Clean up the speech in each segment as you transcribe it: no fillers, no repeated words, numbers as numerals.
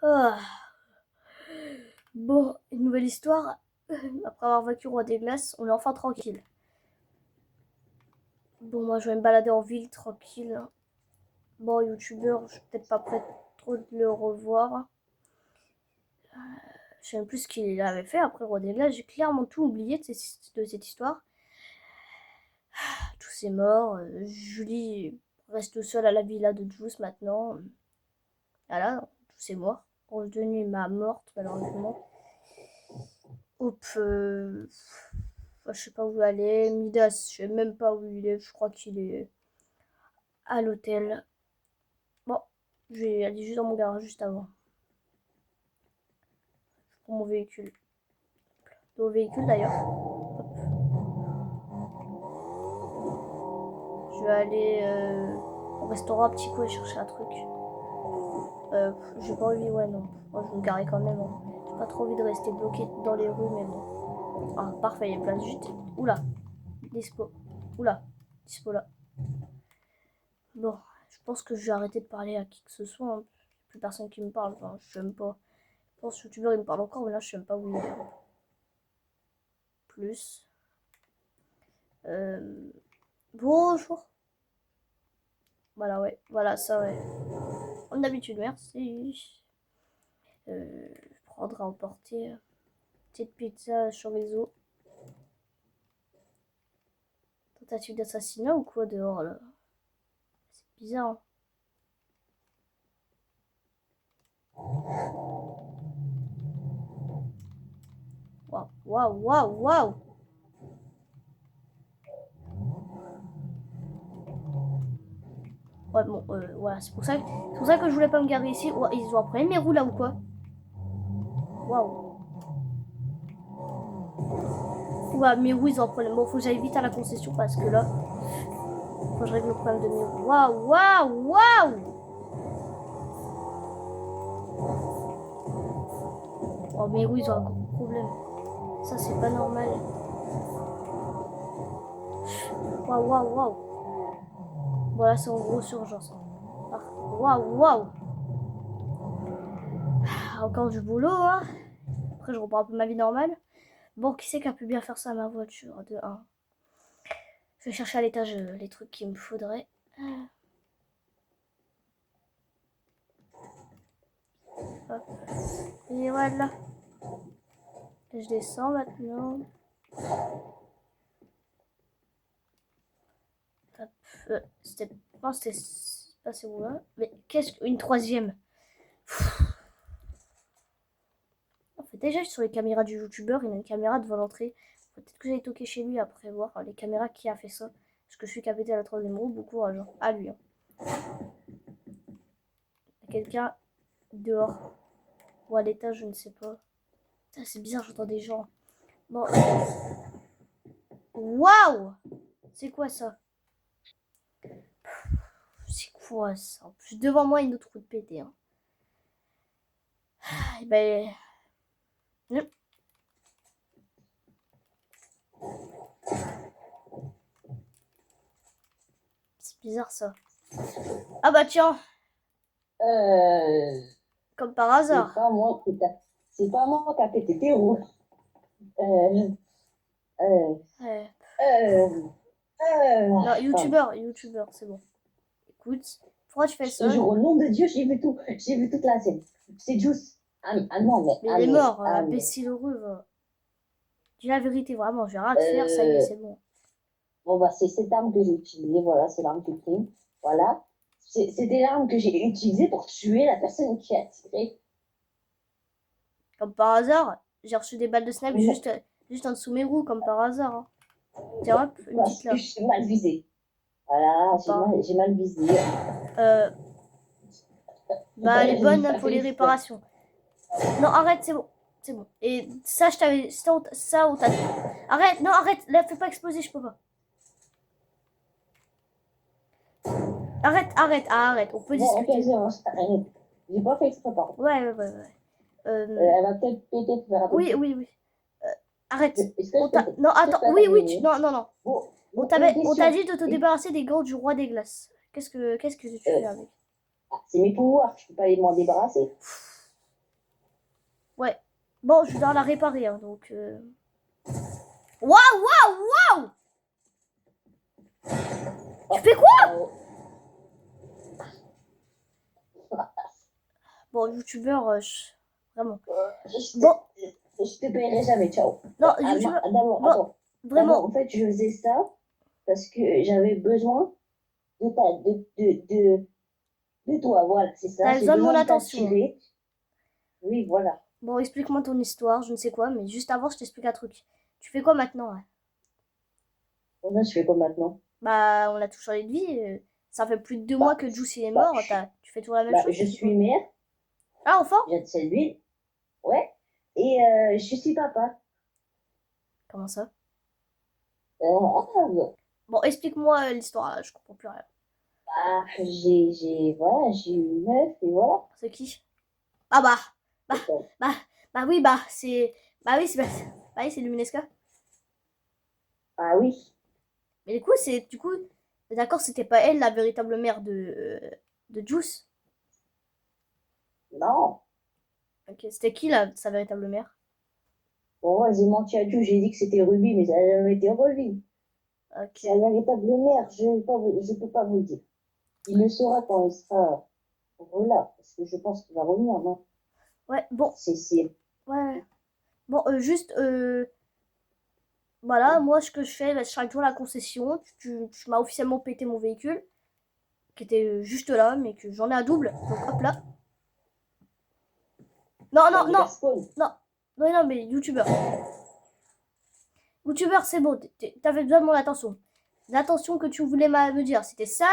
Ah. Bon, une nouvelle histoire. Après avoir vaincu le roi des glaces, on est enfin tranquille. Bon, moi je vais me balader en ville tranquille. Bon, youtubeur, je suis peut-être pas prête trop de le revoir. Je sais même plus ce qu'il avait fait après le roi des glaces. J'ai clairement tout oublié de cette histoire. Tous est mort. Julie reste seule à la villa de Juice maintenant. Voilà, tout est mort. Rose de nuit m'a morte malheureusement. Hop, je sais pas où aller. Midas, je sais même pas où il est. Je crois qu'il est à l'hôtel. Bon, je vais aller juste dans mon garage juste avant. Pour mon véhicule. Au véhicule d'ailleurs. Je vais aller au restaurant un petit coup et chercher un truc. J'ai pas envie, ouais, non. Moi, je vais me garer quand même. Hein. J'ai pas trop envie de rester bloqué dans les rues, mais bon. Ah, parfait, il y a plein de juste. Oula, dispo. Oula, dispo là. Bon, je pense que je vais arrêter de parler à qui que ce soit. Hein. Plus personne qui me parle. Enfin, je sais même pas. Je pense que youtubeur il me parle encore, mais là je sais même pas où il est. Plus. Bonjour. Voilà, ouais. Voilà, ça, ouais. Comme d'habitude, merci. Prendre à emporter. Petite pizza chorizo. Tentative d'assassinat ou quoi dehors là? C'est bizarre. Waouh, waouh, waouh, waouh. Ouais, bon, voilà, c'est pour ça que je voulais pas me garder ici. Ouais, ils ont appris mes roues là ou quoi? Waouh. Ouais, mes roues ils ont appris. Bon, faut que j'aille vite à la concession parce que là, faut que je règle le problème de mes roues. Waouh, waouh, waouh. Oh, mes roues ils ont un gros problème. Ça, c'est pas normal. Waouh, waouh, waouh. Voilà, c'est en grosse urgence. Waouh, waouh. Encore du boulot, hein. Après, je reprends un peu ma vie normale. Bon, qui c'est qui a pu bien faire ça à ma voiture de 1. Je vais chercher à l'étage les trucs qu'il me faudrait. Hop. Et voilà. Je descends maintenant. Hop. C'était. Non, c'était pas c'est où là. Mais qu'est-ce qu'une troisième? En fait, déjà sur les caméras du youtubeur, il y a une caméra devant l'entrée. Peut-être que j'allais toquer chez lui après voir les caméras qui a fait ça. Parce que je suis qui a pété à la troisième roue, beaucoup courage. Hein. À lui. Hein. Quelqu'un dehors. Ou à l'étage, je ne sais pas. C'est bizarre, j'entends des gens. Bon. Waouh! C'est quoi ça? C'est quoi ça? En plus, devant moi, une autre roue de pété. Hein. Et ben. C'est bizarre ça. Ah bah tiens! Comme par hasard. C'est pas moi qui a pété tes roues. Ouais. Non, youtubeur, c'est bon. Écoute, pourquoi tu fais Je te ça? jure, au nom de Dieu, j'ai vu tout. J'ai vu toute la scène. C'est Juice. Ah non, mais. Mais il est mort, imbécile heureux. Dis la vérité, vraiment, j'ai rien à te faire, ça y est, c'est bon. Bon, bah, c'est cette arme que j'ai utilisée. Voilà, c'est l'arme du crime. Voilà. C'était l'arme que j'ai utilisée pour tuer la personne qui a tiré. Comme par hasard, j'ai reçu des balles de snipe juste en dessous mes roues, comme par hasard. Hein. Tiens, hop, une petite là. Parce que je suis mal visée. Voilà, j'ai mal visé. Bah, elle est bonne pour les réparations. Non, arrête, c'est bon. C'est bon. Et ça, je t'avais. Ça, on t'a. Arrête, non, arrête. Là, fais pas exploser, je peux pas. Arrête. On peut discuter. Ok, arrête. J'ai pas fait exprès, pardon. Ouais. Elle va peut-être péter pour faire attention. Oui. Arrête. Que non, attends. Oui. Non. Bon, On t'a dit de te débarrasser des gants du roi des glaces. Qu'est-ce que tu fais avec? C'est mes pouvoirs, je peux pas les m'en débarrasser. Ouais. Bon, je dois la réparer, hein, donc... Waouh, waouh, waouh! Tu fais quoi? Bon, youtubeur, vraiment. Bon, Je te paierai jamais, ciao. non, youtubeur... D'abord, Bon, attends. vraiment. D'abord, en fait, je faisais ça parce que j'avais besoin de, de toi, voilà, c'est ça. T'as J'ai besoin de mon besoin de attention. t'attirer. Oui, voilà. Bon, explique-moi ton histoire, je ne sais quoi, mais juste avant, je t'explique un truc. Tu fais quoi maintenant, hein? Bon, là, je fais quoi maintenant? Bah, on a tout changé de vie. Ça fait plus de 2 mois Bah, que Juice il est bah, mort. Tu fais toujours la même chose, je tu fais quoi? suis mère, Ah, enfant? je viens de cette ville, ouais, et je suis papa. Comment ça? Ah, Bon, explique-moi l'histoire, là, je comprends plus rien. voilà, j'ai une meuf, et voilà. C'est qui? Ah bah, C'est ça. bah, bah oui, bah, c'est... Bah oui, bah oui, c'est Luminesca. Ah oui, Mais du coup, d'accord, c'était pas elle la véritable mère de Juice. non. Ok, c'était qui, sa véritable mère? Bon, moi, j'ai menti à tout, j'ai dit que c'était Ruby, mais ça n'a jamais été Ruby. Ok. Sa véritable mère, je peux pas vous le dire. Il le saura quand il sera là, parce que je pense qu'il va revenir, non? Ouais, bon, C'est... ouais. Bon, juste, voilà, moi, ce que je fais, bah, chaque jour à la concession, tu m'as officiellement pété mon véhicule, qui était juste là, mais que j'en ai un double. Donc, hop là. Non, non, non, non, non, non, mais youtubeur. Youtubeur, c'est bon, t'avais besoin de mon attention. L'attention que tu voulais me dire, c'était ça.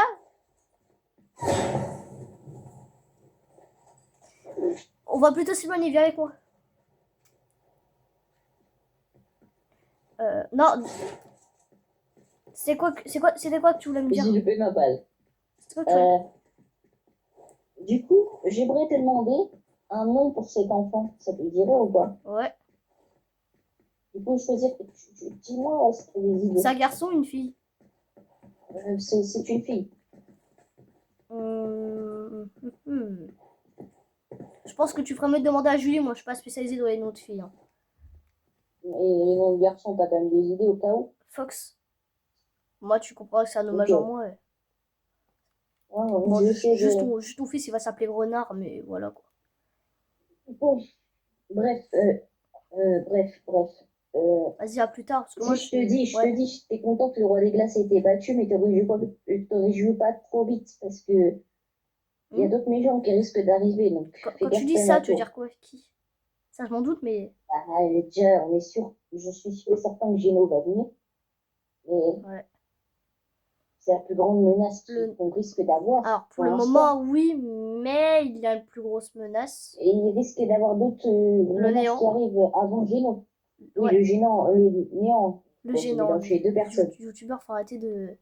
On va plutôt s'éloigner, viens avec moi. Non, c'était quoi que tu voulais me dire? J'ai loupé ma balle. C'était quoi que tu voulais... Du coup, j'aimerais te demander un nom pour cet enfant. Ça te dirait ou pas? Ouais. Du coup, choisir. Dis-moi si tu as des idées. C'est un garçon ou une fille? C'est une fille. Hum, hum, hum. Je pense que tu ferais mieux de demander à Julie, moi je suis pas spécialisée dans les noms de filles. Hein. Et les noms de garçons, t'as quand même des idées au cas où? Fox. Moi tu comprends que c'est un Ok. hommage en moi. Ouais. Ouais, Bon, je vais essayer de. juste ton fils il va s'appeler Renard, mais voilà quoi. Bon, bref, bref. Vas-y, à plus tard, parce que moi Si je te dis, Ouais. t'es content que le roi des glaces ait été battu, mais te réjouis pas trop vite parce que il y a Hum. d'autres méchants qui risquent d'arriver, donc fais Quand tu gaffe dis quand même ça, à tu veux toi. dire quoi? Qui? Ça je m'en doute, mais... Déjà, on est sûr, je suis sûr et certain que Gino va venir, mais Ouais. c'est la plus grande menace Le... qu'on risque d'avoir Alors, pour pour le moment, l'instant. oui, mais il y a une plus grosse menace. Et il risque d'avoir d'autres Le menaces qui néant. arrivent avant Gino. Oui, Ouais, le néant. le Bon, j'ai gênant. mélangé deux personnes. Youtubeur, faut arrêter de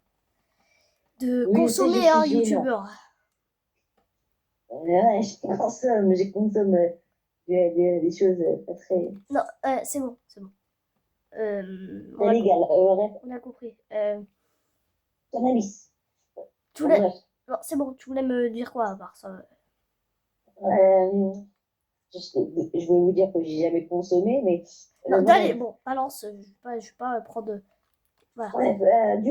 Oui, je sais, je consommer, hein, suis gênant. youtubeur. Ouais, je consomme des choses pas très, Non, c'est bon, c'est bon. très légales. Bref, On a compris. cannabis. Tu Bon, voulais... bref. Non, c'est bon, tu voulais me dire quoi à part ça? Euh, je vais vous dire que j'ai jamais consommé, mais Non, allez, bref. bon, balance. Je vais pas prendre... Voilà. Bref,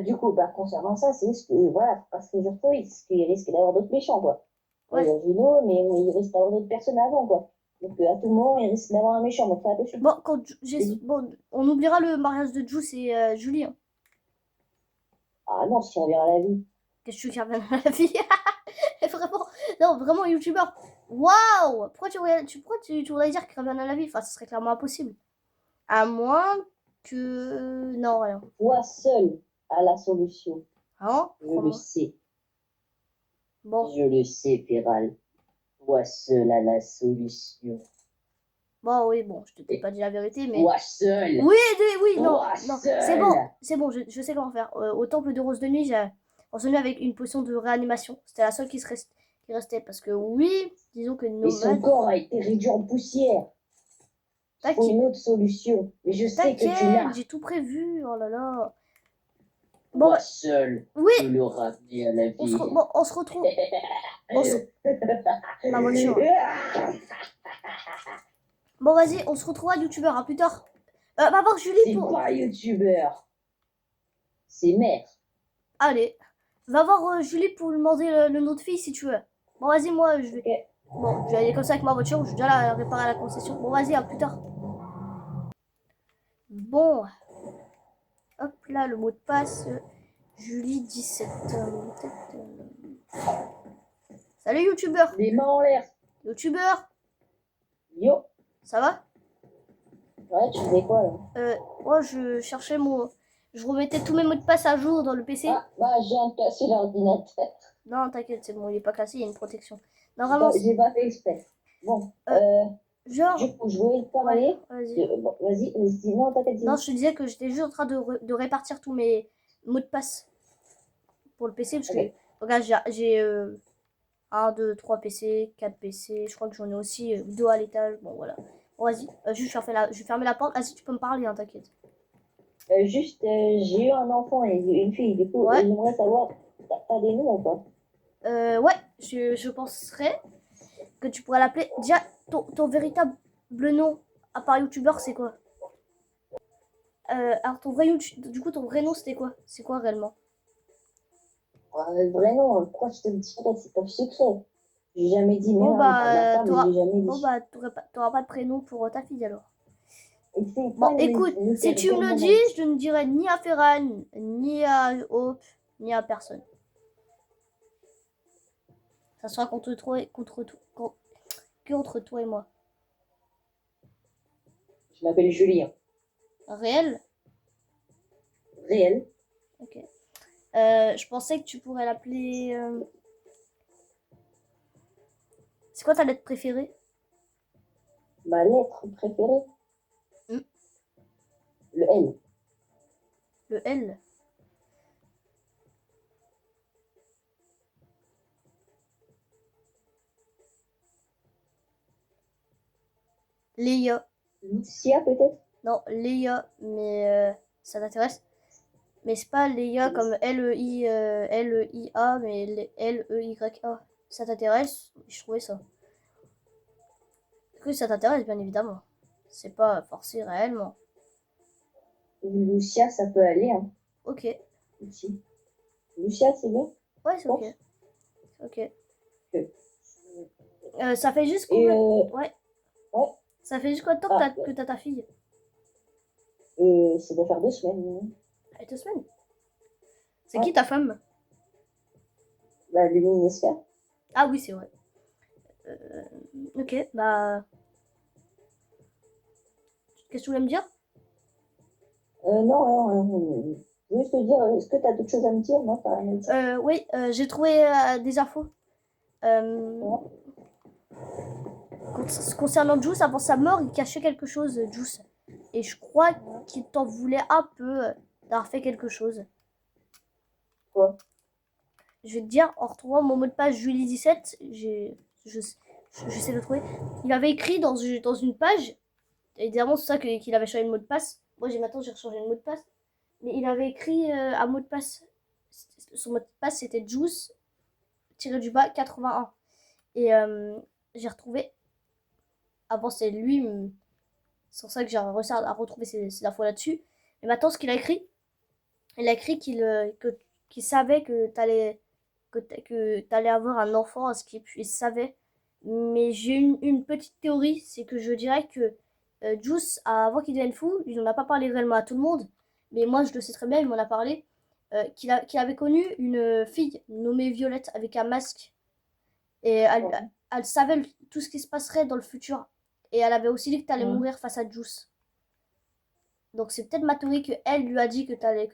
du coup, bah, concernant ça, c'est ce que, voilà, faut pas se réjouir trop vite, parce qu'il risque d'avoir d'autres méchants, quoi. Ouais, il y Ouais. a Gino, mais il risque d'avoir d'autres personnes avant, quoi. Donc, à tout moment, il risque d'avoir un méchant, donc fais attention. Bon, bon, on oubliera le mariage de Juice et Julie. Hein. Ah non, si on revient à la vie. Qu'est-ce que tu veux qu'il revienne à la vie? Vraiment, non, vraiment, youtubeur. Waouh! Pourquoi tu voudrais dire qu'il revienne à la vie? Enfin, ce serait clairement impossible. À moins que... Non, rien. Toi seul a la solution. Hein? Je le sais. Bon. Je le sais, Péral. Toi seul a la solution. Bon, oui, bon, je t'ai pas dit la vérité, mais... Toi seul. Oui, oui, non, Toi non, seul. c'est bon, je sais comment faire. Au temple de Rose de Nuit, j'ai enseigné avec une potion de réanimation. C'était la seule qui restait, parce que oui, disons que Et son nomade... corps a été réduit en poussière. Il faut une autre solution. Mais je sais que tu T'inquiète, l'as. j'ai tout prévu, oh là là. Bon, Toi bah, seul oui, peux le ramener à la vie. on se retrouve. Ma voiture. Bon, vas-y, on se retrouvera youtubeur, à plus tard. Va voir Julie C'est pour... pas youtubeur. C'est mère. Allez, va voir Julie pour lui demander le nom de fille si tu veux. Bon, vas-y, moi, je vais... Ok. Bon, je vais aller comme ça avec ma voiture, je vais déjà la réparer à la concession. Bon, vas-y, à plus tard. Bon, hop là, le mot de passe, Julie 17. Salut, youtubeur. Les mains en l'air. Youtubeur, Yo. ça va? Ouais, tu faisais quoi là? Moi, je cherchais mon... Je remettais tous mes mots de passe à jour dans le PC. Ah, bah, j'ai un cassé l'ordinateur. Non, t'inquiète, c'est bon, il est pas cassé, il y a une protection. Normalement, J'ai pas fait exprès. Bon, genre... du coup, je voulais te parler. Vas-y. Bon, vas-y, non, t'inquiète, dis. Non, je te disais que j'étais juste en train de répartir tous mes mots de passe pour le PC. Parce que, Ok. regarde, j'ai 1, 2, 3 PC, 4 PC. Je crois que j'en ai aussi 2 à l'étage. Bon, voilà. Bon, vas-y, juste je vais fermer la porte. Vas-y, tu peux me parler, hein, t'inquiète. Juste, j'ai eu un enfant et une fille. Du coup, Ouais. j'aimerais savoir, t'as des noms ou pas? Ouais, je penserais que tu pourrais l'appeler. Déjà, ton véritable nom, à part youtubeur, c'est quoi? Alors, du coup, ton vrai nom, c'était quoi? C'est quoi réellement? Vraiment, pourquoi je te le dirais? C'est top secret. J'ai jamais dit, même Bon, à ma bah, femme, je l'ai jamais bon, dit. bah, t'auras pas de prénom pour ta fille alors. Et c'est Bon, pas écoute, une si tu me le dis, je ne dirai ni à Ferran, ni à Hope, ni à personne. Ça sera contre toi, contre toi et moi. Je m'appelle Julien. Réel? Réel. Ok. Je pensais que tu pourrais l'appeler... C'est quoi ta lettre préférée? Ma lettre préférée, Hmm, le L. Le L. Léa. Lucia, peut-être? Non, Léa, mais ça t'intéresse? Mais c'est pas Léa comme L-E-I-A, mais L-E-Y-A. Ça t'intéresse? Je trouvais ça. Que ça t'intéresse, bien évidemment. C'est pas forcé réellement. Lucia, ça peut aller, hein. Ok. Aussi. Lucia, c'est bien, Ouais, je c'est ok. pense. Ok. Que- Ça fait juste Et, combien... Ouais. ouais. Ça fait juste combien de temps Ah, que t'as ta fille? ça doit faire 2 semaines. Elle 2 semaines. C'est Ouais. qui ta femme? Bah, Luminesca. Ah oui, c'est vrai. Ok, bah... Qu'est-ce que tu voulais me dire? Non. Je veux juste te dire, est-ce que tu as d'autres choses à me dire? Non, t'as rien à me dire. Oui, j'ai trouvé des infos. Ouais. Concernant Juice, avant sa mort, il cachait quelque chose, Juice. Et je crois qu'il t'en voulait un peu d'avoir fait quelque chose. Quoi? Je vais te dire, en retrouvant mon mot de passe Julie 17, j'essaie de le trouver. Il avait écrit dans une page, évidemment c'est ça qu'il avait changé le mot de passe. Moi maintenant j'ai rechangé le mot de passe. Mais il avait écrit un mot de passe. Son mot de passe c'était Juice tiré du bas 81. Et j'ai retrouvé. Avant c'est lui. C'est pour ça que j'ai réussi à retrouver ces infos là-dessus. Et maintenant ce qu'il a écrit, il a écrit qu'il savait que t'allais avoir un enfant à Skip. Il savait. Mais j'ai une petite théorie, c'est que je dirais que Juice, avant qu'il devienne fou, il n'en a pas parlé réellement à tout le monde. Mais moi, je le sais très bien, il m'en a parlé. Qu'il avait connu une fille nommée Violette avec un masque. Et Ouais. elle savait tout ce qui se passerait dans le futur. Et elle avait aussi dit que t'allais Ouais. mourir face à Juice. Donc c'est peut-être ma théorie qu'elle lui a dit que t'allais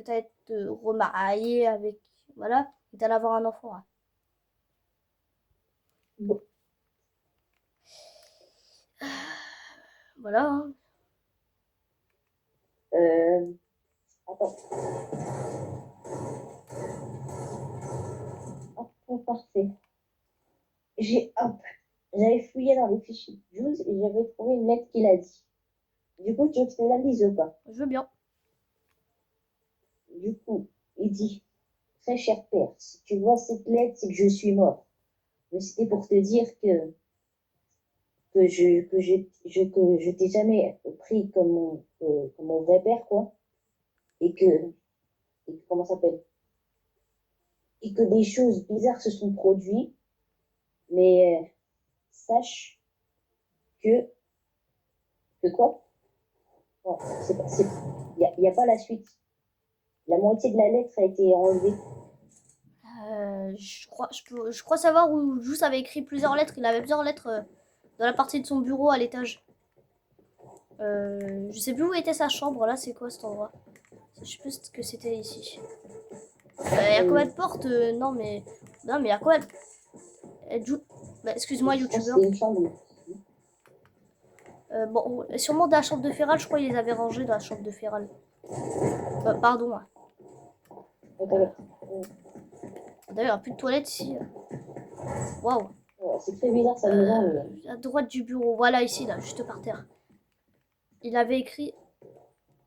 te remarier avec... Voilà, et t'allais avoir un enfant. Ouais. Bon. Voilà. Hein. Attends. Hop, parfait. J'avais fouillé dans les fichiers de Jules et j'avais trouvé une lettre qu'il a dit. Du coup, tu veux que je te la lise ou pas? Je veux bien. Du coup, il dit, très cher père, si tu vois cette lettre, c'est que je suis mort. Mais c'était pour te dire que que je t'ai jamais pris comme mon vrai père, quoi. Comment ça s'appelle? Et que des choses bizarres se sont produites, mais sache que, que quoi? Bon, il y a pas la suite. La moitié de la lettre a été enlevée. Je crois savoir où Juice avait écrit plusieurs lettres. Il avait plusieurs lettres dans la partie de son bureau à l'étage. Je sais plus où était sa chambre. Là, c'est quoi cet endroit? Je sais plus ce que c'était ici. Il y a combien de portes? Non, mais il y a combien de... Bah, excuse-moi, Je pense que youtubeur. c'était une chambre. Bon, sûrement de la chambre de Feral. Je crois qu'ils les avaient rangés dans la chambre de Feral. Pardon. D'ailleurs, D'ailleurs, il n'y a plus de toilettes ici. Waouh. c'est très bizarre sa maison. À droite du bureau. Voilà, ici, là, juste par terre. Il avait écrit...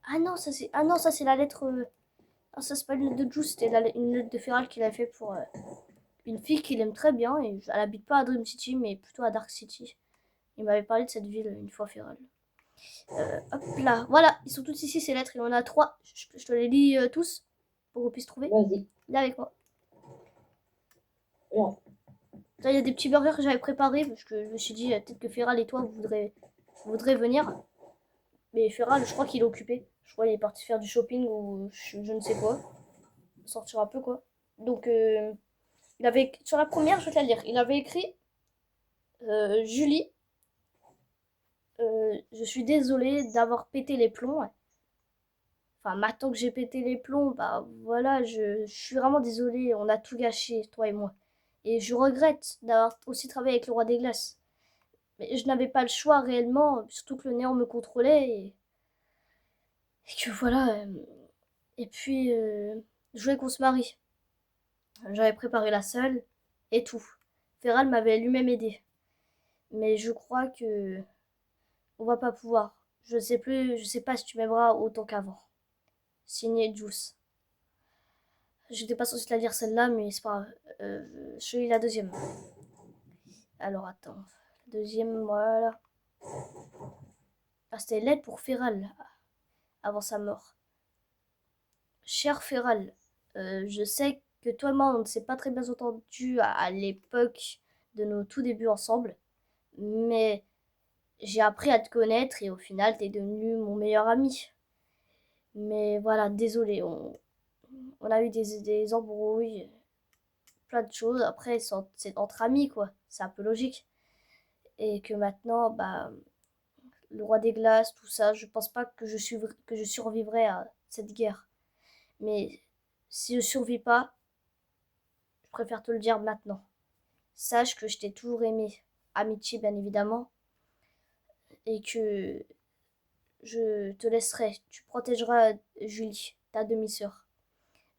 Ah non, ça c'est la lettre... Ah, ça c'est pas une lettre de Juice, c'était une lettre de Feral qu'il a fait pour une fille qu'il aime très bien. Et elle habite pas à Dream City, mais plutôt à Dark City. Il m'avait parlé de cette ville une fois, Feral. Hop là, voilà, ils sont tous ici ces lettres. Il y en a 3. Je te les lis tous pour qu'on puisse trouver. Vas-y. Là avec moi. Non. Là, il y a des petits burgers que j'avais préparés parce que je me suis dit peut-être que Feral et toi vous voudrez venir. Mais Feral, je crois qu'il est occupé. Je crois qu'il est parti faire du shopping ou je ne sais quoi. Sortir un peu quoi. Donc il avait sur la première, je vais te la lire. Il avait écrit Julie, je suis désolée d'avoir pété les plombs. Enfin, maintenant que j'ai pété les plombs, bah voilà, je suis vraiment désolée. On a tout gâché, toi et moi. Et je regrette d'avoir aussi travaillé avec le roi des glaces. Mais je n'avais pas le choix réellement, surtout que le néant me contrôlait. Et que voilà. Et puis, je voulais qu'on se marie. J'avais préparé la salle et tout. Feral m'avait lui-même aidé. Mais je crois que on va pas pouvoir. Je sais pas si tu m'aimeras autant qu'avant. Signé Juice. J'étais pas censée te la lire celle-là, mais c'est pas grave. Je lis la deuxième. Alors attends. La deuxième, voilà. Ah, c'était l'aide pour Feral avant sa mort. Cher Feral, je sais que toi et moi on ne s'est pas très bien entendu à l'époque de nos tout débuts ensemble, mais j'ai appris à te connaître et au final t'es devenu mon meilleur ami. Mais voilà, désolé, on a eu des embrouilles, plein de choses. Après, c'est entre amis, quoi. C'est un peu logique. Et que maintenant, bah, le roi des glaces, tout ça, je pense pas que je survivrai à cette guerre. Mais si je survis pas, je préfère te le dire maintenant. Sache que je t'ai toujours aimé. Amitié, bien évidemment. Et que je te laisserai. Tu protégeras Julie, ta demi-sœur.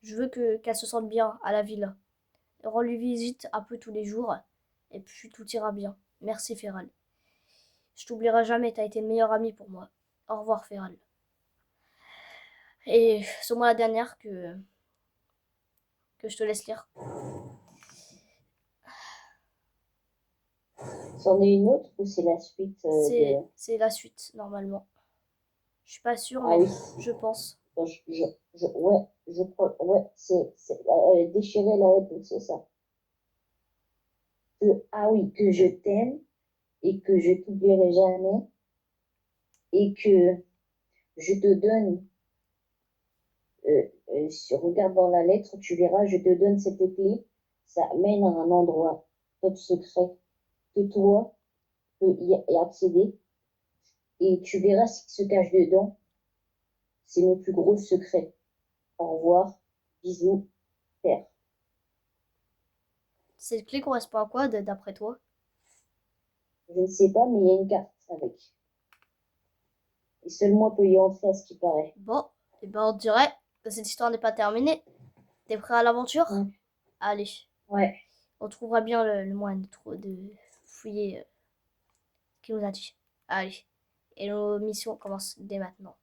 Je veux qu'elle se sente bien à la villa. Rends-lui visite un peu tous les jours. Et puis tout ira bien. Merci, Feral. Je t'oublierai jamais, t'as été le meilleur ami pour moi. Au revoir, Feral. Et c'est moi la dernière que je te laisse lire. C'en est une autre ou c'est la suite C'est la suite, normalement. Je suis pas sûre, Ah mais oui. je pense. Ouais, elle est déchirée la lettre, c'est ça. Ah oui, que je t'aime et que je t'oublierai jamais et que je te donne, si tu regardes dans la lettre, tu verras, je te donne cette clé, ça mène à un endroit, top secret, que toi peux y accéder et tu verras ce qui se cache dedans. C'est mon plus gros secret. Au revoir, bisous, père. Cette clé correspond à quoi, d'après toi? Je ne sais pas, mais il y a une carte avec. Et seul moi peut y entrer à ce qui paraît. Bon, et ben on dirait que cette histoire n'est pas terminée. T'es prêt à l'aventure? Allez, Ouais. on trouvera bien le moyen de fouiller ce qu'il nous a dit. Allez, et nos missions commencent dès maintenant.